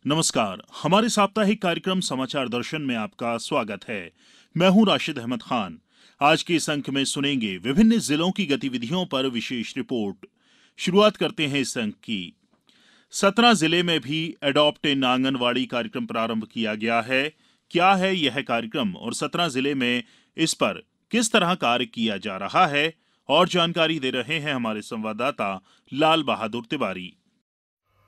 नमस्कार। हमारे साप्ताहिक कार्यक्रम समाचार दर्शन में आपका स्वागत है। मैं हूं राशिद अहमद खान। आज के इस अंक में सुनेंगे विभिन्न जिलों की गतिविधियों पर विशेष रिपोर्ट। शुरुआत करते हैं इस अंक की। सतना जिले में भी एडॉप्ट इन आंगनवाड़ी कार्यक्रम प्रारंभ किया गया है। क्या है यह कार्यक्रम और सतना जिले में इस पर किस तरह कार्य किया जा रहा है, और जानकारी दे रहे हैं हमारे संवाददाता लाल बहादुर तिवारी।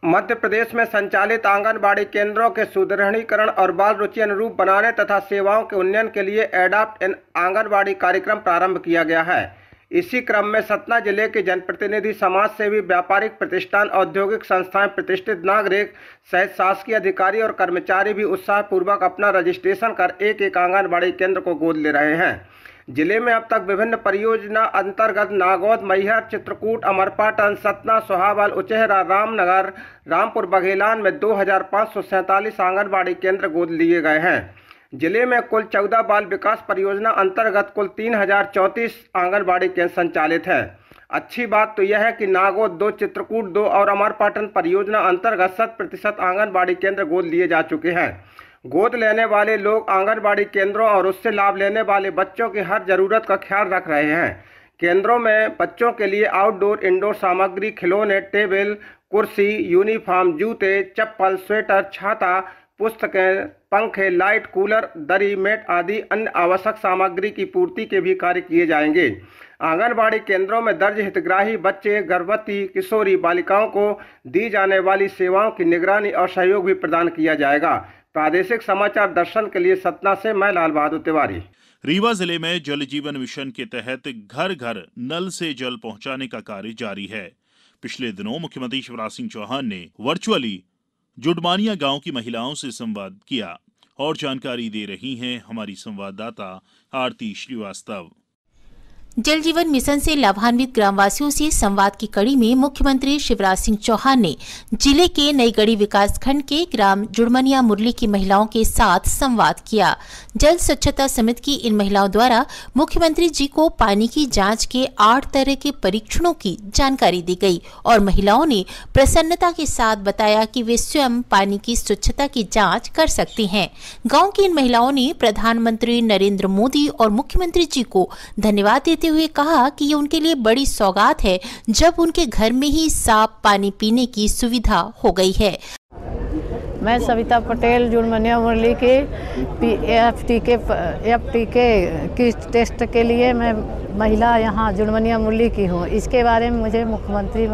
मध्य प्रदेश में संचालित आंगनबाड़ी केंद्रों के सुदृढ़ीकरण और बाल रुचि अनुरूप बनाने तथा सेवाओं के उन्नयन के लिए एडॉप्ट इन आंगनबाड़ी कार्यक्रम प्रारंभ किया गया है। इसी क्रम में सतना जिले के जनप्रतिनिधि, समाज सेवी, व्यापारिक प्रतिष्ठान, औद्योगिक संस्थाएं, प्रतिष्ठित नागरिक सहित शासकीय अधिकारी और कर्मचारी भी उत्साहपूर्वक अपना रजिस्ट्रेशन कर एक एक आंगनबाड़ी केंद्र को गोद ले रहे हैं। जिले में अब तक विभिन्न परियोजना अंतर्गत नागौद, मैहर, चित्रकूट, अमरपाटन, सतना, सोहावल, उचेहरा, रामनगर, रामपुर, बघेलान में 2547 आंगनबाड़ी केंद्र गोद लिए गए हैं। जिले में कुल 14 बाल विकास परियोजना अंतर्गत कुल 3034 आंगनबाड़ी केंद्र संचालित है। अच्छी बात तो यह है कि नागौद 2, चित्रकूट 2 और अमरपाटन परियोजना अंतर्गत 100% आंगनबाड़ी केंद्र गोद लिए जा चुके हैं। गोद लेने वाले लोग आंगनबाड़ी केंद्रों और उससे लाभ लेने वाले बच्चों की हर जरूरत का ख्याल रख रहे हैं। केंद्रों में बच्चों के लिए आउटडोर, इंडोर सामग्री, खिलौने, टेबल, कुर्सी, यूनिफॉर्म, जूते, चप्पल, स्वेटर, छाता, पुस्तकें, पंखे, लाइट, कूलर, दरी, मैट आदि अन्य आवश्यक सामग्री की पूर्ति के भी कार्य किए जाएंगे। आंगनबाड़ी केंद्रों में दर्ज हितग्राही बच्चे, गर्भवती, किशोरी बालिकाओं को दी जाने वाली सेवाओं की निगरानी और सहयोग भी प्रदान किया जाएगा। प्रादेशिक समाचार दर्शन के लिए सतना से मैं लाल बहादुर तिवारी। रीवा जिले में जल जीवन मिशन के तहत घर घर नल से जल पहुंचाने का कार्य जारी है। पिछले दिनों मुख्यमंत्री शिवराज सिंह चौहान ने वर्चुअली जुडमानिया गांव की महिलाओं से संवाद किया, और जानकारी दे रही हैं हमारी संवाददाता आरती श्रीवास्तव। जल जीवन मिशन से लाभान्वित ग्रामवासियों से संवाद की कड़ी में मुख्यमंत्री शिवराज सिंह चौहान ने जिले के नईगढ़ी विकासखंड के ग्राम जुड़मनिया मुरली की महिलाओं के साथ संवाद किया। जल स्वच्छता समिति की इन महिलाओं द्वारा मुख्यमंत्री जी को पानी की जांच के 8 तरह के परीक्षणों की जानकारी दी गई और महिलाओं ने प्रसन्नता के साथ बताया कि वे स्वयं पानी की स्वच्छता की जाँच कर सकती हैं। गाँव की इन महिलाओं ने प्रधानमंत्री नरेंद्र मोदी और मुख्यमंत्री जी को धन्यवाद देते हुए कहा कि ये उनके लिए बड़ी सौगात है जब उनके घर में ही साफ पानी पीने की सुविधा हो गई है। मैं सविता पटेल जुड़मनिया मुरली के एफटीके की टेस्ट के लिए मैं महिला यहाँ जुड़मनिया मुरली की हूँ। इसके बारे में मुझे मुख्यमंत्री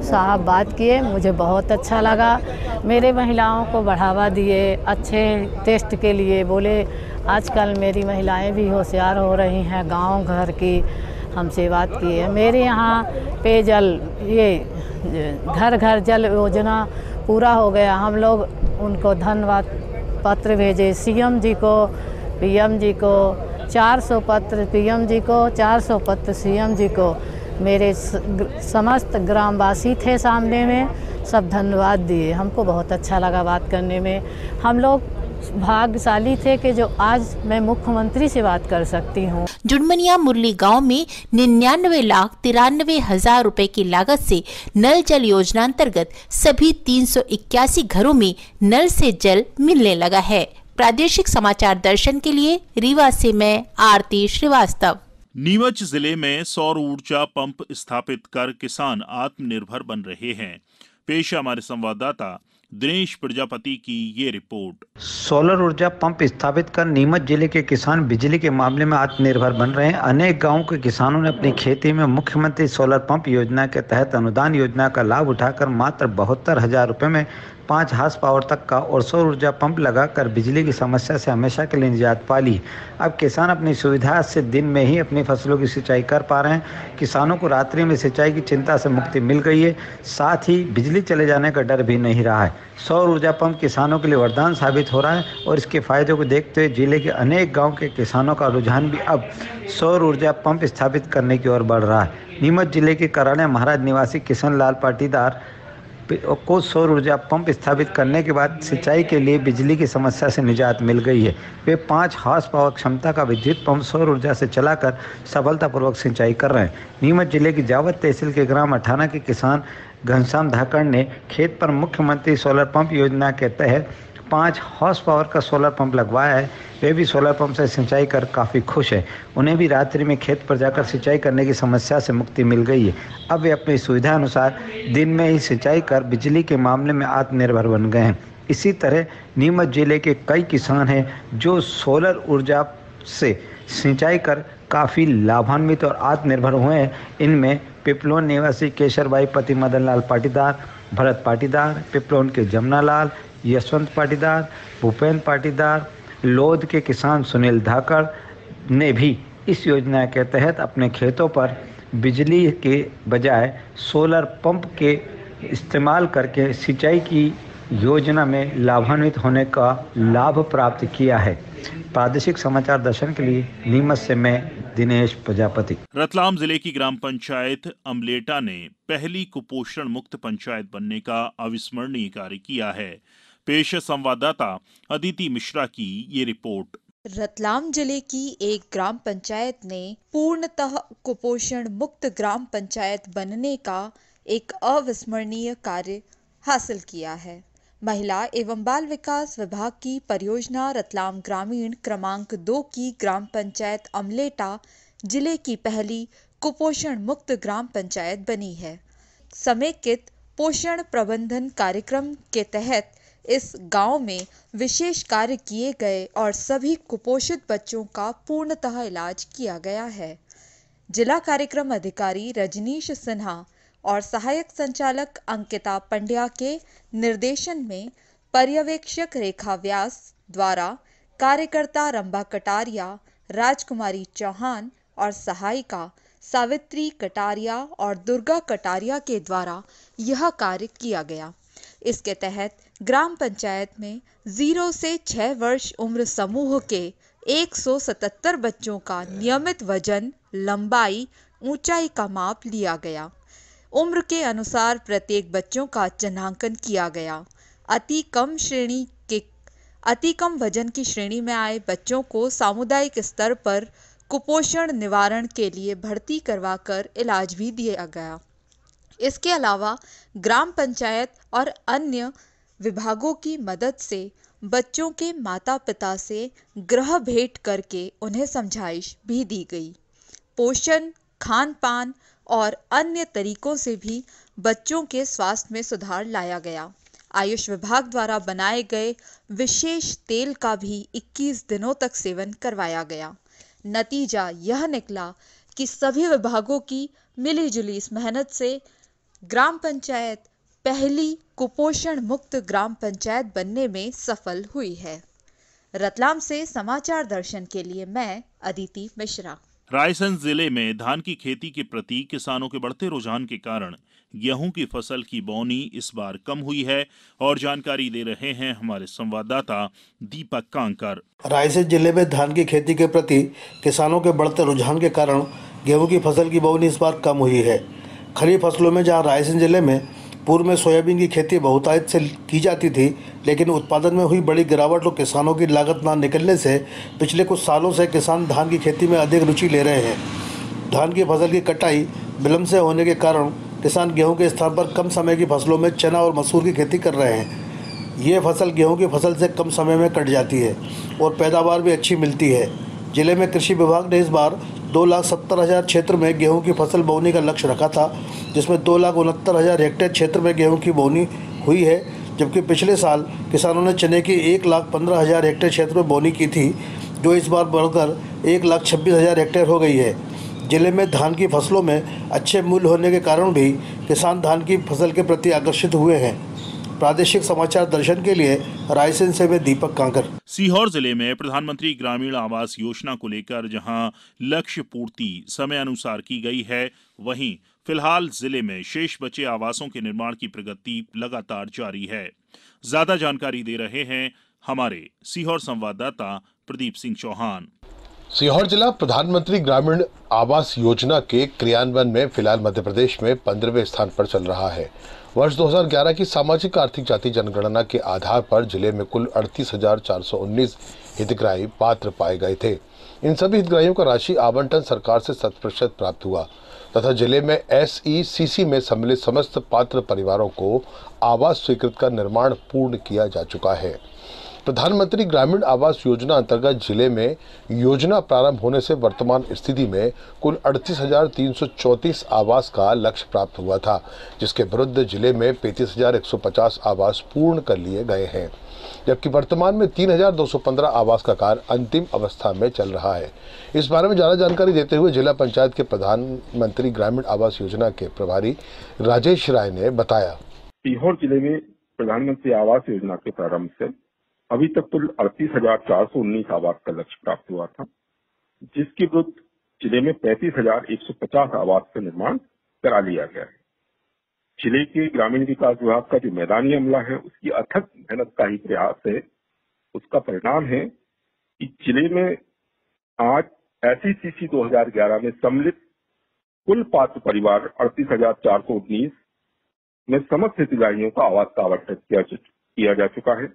साहब बात किए, मुझे बहुत अच्छा लगा। मेरे महिलाओं को बढ़ावा दिए अच्छे टेस्ट के लिए, बोले आजकल मेरी महिलाएं भी होशियार हो रही हैं। गांव घर की हमसे बात की है। मेरे यहाँ पेयजल, ये घर घर जल योजना पूरा हो गया। हम लोग उनको धन्यवाद पत्र भेजे सीएम जी को, पीएम जी को, 400 पत्र पीएम जी को, 400 पत्र सीएम जी को। मेरे समस्त ग्रामवासी थे सामने में, सब धन्यवाद दिए। हमको बहुत अच्छा लगा बात करने में। हम लोग भाग्यशाली थे कि जो आज मैं मुख्यमंत्री से बात कर सकती हूँ। जुड़मनिया मुरली गांव में 99,93,000 रुपए की लागत से नल जल योजना अंतर्गत सभी 381 घरों में नल से जल मिलने लगा है। प्रादेशिक समाचार दर्शन के लिए रीवा से मैं आरती श्रीवास्तव। नीमच जिले में सौर ऊर्जा पंप स्थापित कर किसान आत्मनिर्भर बन रहे हैं। पेश है हमारे संवाददाता दिनेश प्रजापति की ये रिपोर्ट। सोलर ऊर्जा पंप स्थापित कर नीमच जिले के किसान बिजली के मामले में आत्मनिर्भर बन रहे हैं। अनेक गांवों के किसानों ने अपनी खेती में मुख्यमंत्री सोलर पंप योजना के तहत अनुदान योजना का लाभ उठाकर मात्र 72,000 रुपये में 5 हार्स पावर तक का और सौर ऊर्जा पंप लगाकर बिजली की समस्या से हमेशा के लिए निजात पा ली। अब किसान अपनी सुविधा से दिन में ही अपनी फसलों की सिंचाई कर पा रहे हैं। किसानों को रात्रि में सिंचाई की चिंता से मुक्ति मिल गई है, साथ ही बिजली चले जाने का डर भी नहीं रहा है। सौर ऊर्जा पंप किसानों के लिए वरदान साबित हो रहा है और इसके फायदों को देखते हुए जिले के अनेक गाँव के किसानों का रुझान भी अब सौर ऊर्जा पंप स्थापित करने की ओर बढ़ रहा है। नीमच जिले के कराने महाराज निवासी किशन लाल पाटीदार को सौर ऊर्जा पंप स्थापित करने के बाद सिंचाई के लिए बिजली की समस्या से निजात मिल गई है। वे 5 हॉर्स पावर क्षमता का विद्युत पंप सौर ऊर्जा से चलाकर सफलतापूर्वक सिंचाई कर रहे हैं। नीमच जिले की जावद तहसील के ग्राम अठाना के किसान घनश्याम धाकड़ ने खेत पर मुख्यमंत्री सोलर पंप योजना के तहत 5 हॉर्स पावर का सोलर पंप लगवाया है। वे भी सोलर पंप से सिंचाई कर काफ़ी खुश है। उन्हें भी रात्रि में खेत पर जाकर सिंचाई करने की समस्या से मुक्ति मिल गई है। अब वे अपनी सुविधा अनुसार दिन में ही सिंचाई कर बिजली के मामले में आत्मनिर्भर बन गए हैं। इसी तरह नीमच जिले के कई किसान हैं जो सोलर ऊर्जा से सिंचाई कर काफ़ी लाभान्वित और आत्मनिर्भर हुए हैं। इनमें पिपलोन निवासी केशर भाई पति मदन लाल पाटीदार, भरत पाटीदार, पिपलोन के जमुना लाल, यशवंत पाटीदार, भूपेंद्र पाटीदार, लोध के किसान सुनील धाकड़ ने भी इस योजना के तहत अपने खेतों पर बिजली के बजाय सोलर पंप के इस्तेमाल करके सिंचाई की योजना में लाभान्वित होने का लाभ प्राप्त किया है। प्रादेशिक समाचार दर्शन के लिए नीमच से मैं दिनेश प्रजापति। रतलाम जिले की ग्राम पंचायत अमलेटा ने पहली कुपोषण मुक्त पंचायत बनने का अविस्मरणीय कार्य किया है। पेश संवाददाता अदिति मिश्रा की ये रिपोर्ट। रतलाम जिले की एक ग्राम पंचायत ने पूर्णतः कुपोषण मुक्त ग्राम पंचायत बनने का एक अविस्मरणीय कार्य हासिल किया है। महिला एवं बाल विकास विभाग की परियोजना रतलाम ग्रामीण क्रमांक 2 की ग्राम पंचायत अमलेटा जिले की पहली कुपोषण मुक्त ग्राम पंचायत बनी है। समेकित पोषण प्रबंधन कार्यक्रम के तहत इस गांव में विशेष कार्य किए गए और सभी कुपोषित बच्चों का पूर्णतः इलाज किया गया है। जिला कार्यक्रम अधिकारी रजनीश सिन्हा और सहायक संचालक अंकिता पंड्या के निर्देशन में पर्यवेक्षक रेखा व्यास द्वारा कार्यकर्ता रंबा कटारिया, राजकुमारी चौहान और सहायिका सावित्री कटारिया और दुर्गा कटारिया के द्वारा यह कार्य किया गया। इसके तहत ग्राम पंचायत में 0 से 6 वर्ष उम्र समूह के 177 बच्चों का नियमित वजन, लंबाई, ऊंचाई का माप लिया गया। उम्र के अनुसार प्रत्येक बच्चों का चिन्हांकन किया गया। अति कम वजन की श्रेणी में आए बच्चों को सामुदायिक स्तर पर कुपोषण निवारण के लिए भर्ती करवाकर इलाज भी दिया गया। इसके अलावा ग्राम पंचायत और अन्य विभागों की मदद से बच्चों के माता पिता से गृह भेंट करके उन्हें समझाइश भी दी गई। पोषण, खान पान और अन्य तरीकों से भी बच्चों के स्वास्थ्य में सुधार लाया गया। आयुष विभाग द्वारा बनाए गए विशेष तेल का भी 21 दिनों तक सेवन करवाया गया। नतीजा यह निकला कि सभी विभागों की मिलीजुली इस मेहनत से ग्राम पंचायत पहली कुपोषण मुक्त ग्राम पंचायत बनने में सफल हुई है। रतलाम से समाचार दर्शन के लिए मैं अदिति मिश्रा। रायसेन जिले में धान की खेती के प्रति किसानों के बढ़ते रुझान के कारण गेहूं की फसल की बोनी इस बार कम हुई है और जानकारी दे रहे हैं हमारे संवाददाता दीपक कांकर। रायसेन जिले में धान की खेती के प्रति किसानों के बढ़ते रुझान के कारण गेहूं की फसल की बोनी इस बार कम हुई है। खरीफ फसलों में जहां रायसेन जिले में पूर्व में सोयाबीन की खेती बहुतायत से की जाती थी, लेकिन उत्पादन में हुई बड़ी गिरावट और किसानों की लागत ना निकलने से पिछले कुछ सालों से किसान धान की खेती में अधिक रुचि ले रहे हैं। धान की फसल की कटाई विलम्ब से होने के कारण किसान गेहूं के स्थान पर कम समय की फसलों में चना और मसूर की खेती कर रहे हैं। ये फसल गेहूं की फसल से कम समय में कट जाती है और पैदावार भी अच्छी मिलती है। जिले में कृषि विभाग ने इस बार 2,70,000 क्षेत्र में गेहूं की फसल बोने का लक्ष्य रखा था, जिसमें 2,69,000 हेक्टेयर क्षेत्र में गेहूं की बोनी हुई है, जबकि पिछले साल किसानों ने चने की 1,15,000 हेक्टेयर क्षेत्र में बोनी की थी, जो इस बार बढ़कर 1,26,000 हेक्टेयर हो गई है। जिले में धान की फसलों में अच्छे मूल्य होने के कारण भी किसान धान की फसल के प्रति आकर्षित हुए हैं। प्रादेशिक समाचार दर्शन के लिए रायसेन से मैं दीपक कांकर। सीहोर जिले में प्रधानमंत्री ग्रामीण आवास योजना को लेकर जहां लक्ष्य पूर्ति समय अनुसार की गई है, वहीं फिलहाल जिले में शेष बचे आवासों के निर्माण की प्रगति लगातार जारी है। ज्यादा जानकारी दे रहे हैं हमारे सीहोर संवाददाता प्रदीप सिंह चौहान। सीहोर जिला प्रधानमंत्री ग्रामीण आवास योजना के क्रियान्वयन में फिलहाल मध्य प्रदेश में 15वें स्थान पर चल रहा है। वर्ष 2011 की सामाजिक आर्थिक जाति जनगणना के आधार पर जिले में कुल 38,419 हितग्राही पात्र पाए गए थे। इन सभी हितग्राहियों का राशि आवंटन सरकार से 100% प्राप्त हुआ तथा जिले में SECC में सम्मिलित समस्त पात्र परिवारों को आवास स्वीकृत कर निर्माण पूर्ण किया जा चुका है। प्रधानमंत्री ग्रामीण आवास योजना अंतर्गत जिले में योजना प्रारंभ होने से वर्तमान स्थिति में कुल 38,334 आवास का लक्ष्य प्राप्त हुआ था, जिसके विरुद्ध जिले में 35,150 आवास पूर्ण कर लिए गए हैं, जबकि वर्तमान में 3,215 आवास का कार्य अंतिम अवस्था में चल रहा है। इस बारे में ज्यादा जानकारी देते हुए जिला पंचायत के प्रधानमंत्री ग्रामीण आवास योजना के प्रभारी राजेश राय ने बताया। सीहोर जिले में प्रधानमंत्री आवास योजना के प्रारंभ से अभी तक कुल 38,419 आवास का लक्ष्य प्राप्त हुआ था, जिसके विरुद्ध जिले में 35,150 आवास का निर्माण करा लिया गया है। जिले के ग्रामीण विकास विभाग का जो मैदानी अमला है, उसकी अथक मेहनत का ही प्रयास है। उसका परिणाम है कि जिले में आज SECC 2011 में सम्मिलित कुल पात्र परिवार 38,419 में समस्त हितग्राहियों का आवास का आवंटन किया जा चुका है।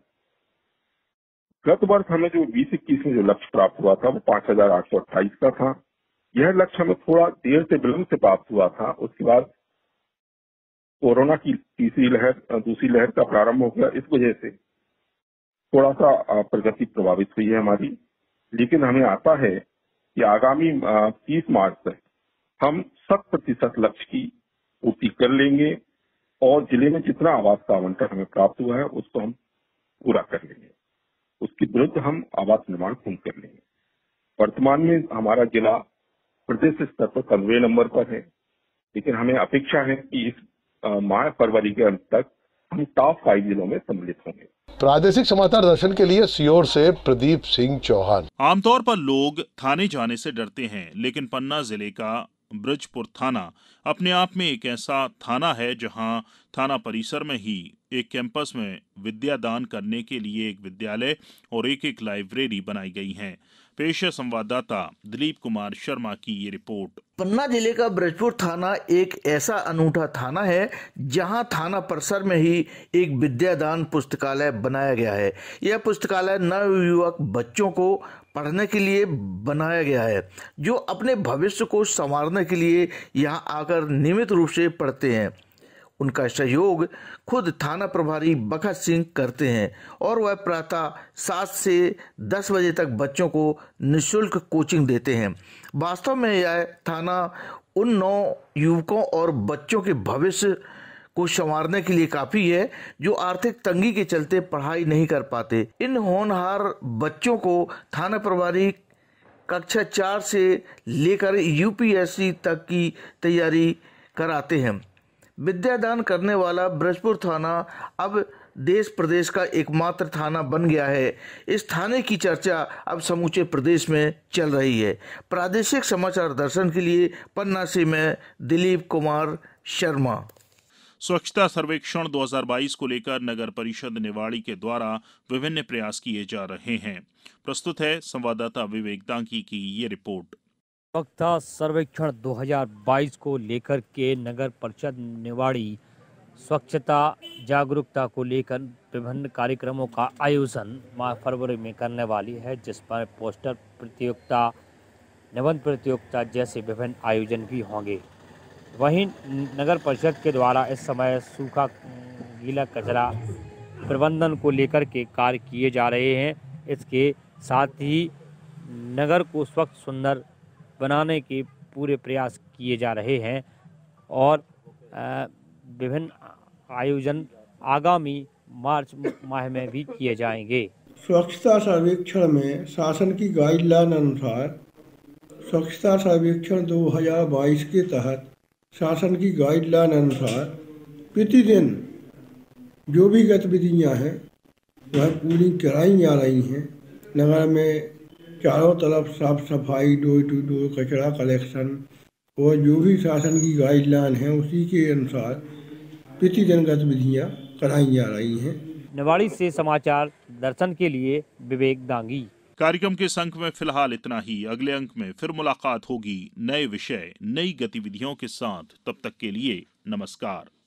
गत वर्ष हमें जो 2021 में जो लक्ष्य प्राप्त हुआ था वो 5,828 का था। यह लक्ष्य हमें थोड़ा देर से विलंब से प्राप्त हुआ था। उसके बाद कोरोना की दूसरी लहर का प्रारंभ हो गया, इस वजह से थोड़ा सा प्रगति प्रभावित हुई है हमारी। लेकिन हमें आता है कि आगामी 30 मार्च तक हम 100% लक्ष्य की पूर्ति कर लेंगे और जिले में जितना आवास का आवंटन हमें प्राप्त हुआ है उसको हम पूरा कर लेंगे। उसके विरुद्ध हम आवास निर्माण पूर्ण कर लेंगे। वर्तमान में हमारा जिला प्रदेश स्तर पर 15वें नंबर पर है, लेकिन हमें अपेक्षा है कि इस माह फरवरी के अंत तक हम टॉप 5 जिलों में सम्मिलित होंगे। प्रादेशिक समाचार दर्शन के लिए सीहोर से प्रदीप सिंह चौहान। आमतौर पर लोग थाने जाने से डरते हैं, लेकिन पन्ना जिले का ब्रजपुर थाना अपने आप में एक ऐसा थाना है जहां थाना परिसर में ही एक कैंपस में विद्यादान करने के लिए एक विद्यालय और एक लाइब्रेरी बनाई गई है। पेश है संवाददाता दिलीप कुमार शर्मा की ये रिपोर्ट। पन्ना जिले का ब्रजपुर थाना एक ऐसा अनूठा थाना है जहां थाना परिसर में ही एक विद्यादान पुस्तकालय बनाया गया है। यह पुस्तकालय नवयुवक बच्चों को पढ़ने के लिए बनाया गया है, जो अपने भविष्य को संवारने के लिए यहां आकर नियमित रूप से पढ़ते हैं। उनका सहयोग खुद थाना प्रभारी बखत सिंह करते हैं और वह प्रातः 7 से 10 बजे तक बच्चों को निःशुल्क कोचिंग देते हैं। वास्तव में यह थाना उन 9 युवकों और बच्चों के भविष्य को संवारने के लिए काफी है जो आर्थिक तंगी के चलते पढ़ाई नहीं कर पाते। इन होनहार बच्चों को थाना प्रभारी कक्षा 4 से लेकर UPSC तक की तैयारी कराते हैं। विद्यादान करने वाला ब्रजपुर थाना अब देश प्रदेश का एकमात्र थाना बन गया है। इस थाने की चर्चा अब समूचे प्रदेश में चल रही है। प्रादेशिक समाचार दर्शन के लिए पन्ना से मैं दिलीप कुमार शर्मा। स्वच्छता सर्वेक्षण 2022 को लेकर नगर परिषद निवाड़ी के द्वारा विभिन्न प्रयास किए जा रहे हैं। प्रस्तुत है संवाददाता विवेक दांगी की ये रिपोर्ट। स्वच्छता सर्वेक्षण 2022 को लेकर के नगर परिषद निवाड़ी स्वच्छता जागरूकता को लेकर विभिन्न कार्यक्रमों का आयोजन माह फरवरी में करने वाली है, जिस पर पोस्टर प्रतियोगिता, निबंध प्रतियोगिता जैसे विभिन्न आयोजन भी होंगे। वहीं नगर परिषद के द्वारा इस समय सूखा गीला कचरा प्रबंधन को लेकर के कार्य किए जा रहे हैं। इसके साथ ही नगर को स्वच्छ सुंदर बनाने के पूरे प्रयास किए जा रहे हैं और विभिन्न आयोजन आगामी मार्च माह में भी किए जाएंगे। स्वच्छता सर्वेक्षण में शासन की गाइडलाइन अनुसार स्वच्छता सर्वेक्षण 2022 के तहत शासन की गाइडलाइन अनुसार प्रतिदिन जो भी गतिविधियां हैं वह पूरी कराई जा रही हैं। नगर में चारों तरफ साफ सफाई, डोर टू डोर कचरा कलेक्शन और जो भी शासन की गाइडलाइन है उसी के अनुसार प्रतिदिन गतिविधियां कराई जा रही हैं। निवाड़ी से समाचार दर्शन के लिए विवेक दांगी। कार्यक्रम के इस अंक में फिलहाल इतना ही। अगले अंक में फिर मुलाकात होगी नए विषय, नई गतिविधियों के साथ। तब तक के लिए नमस्कार।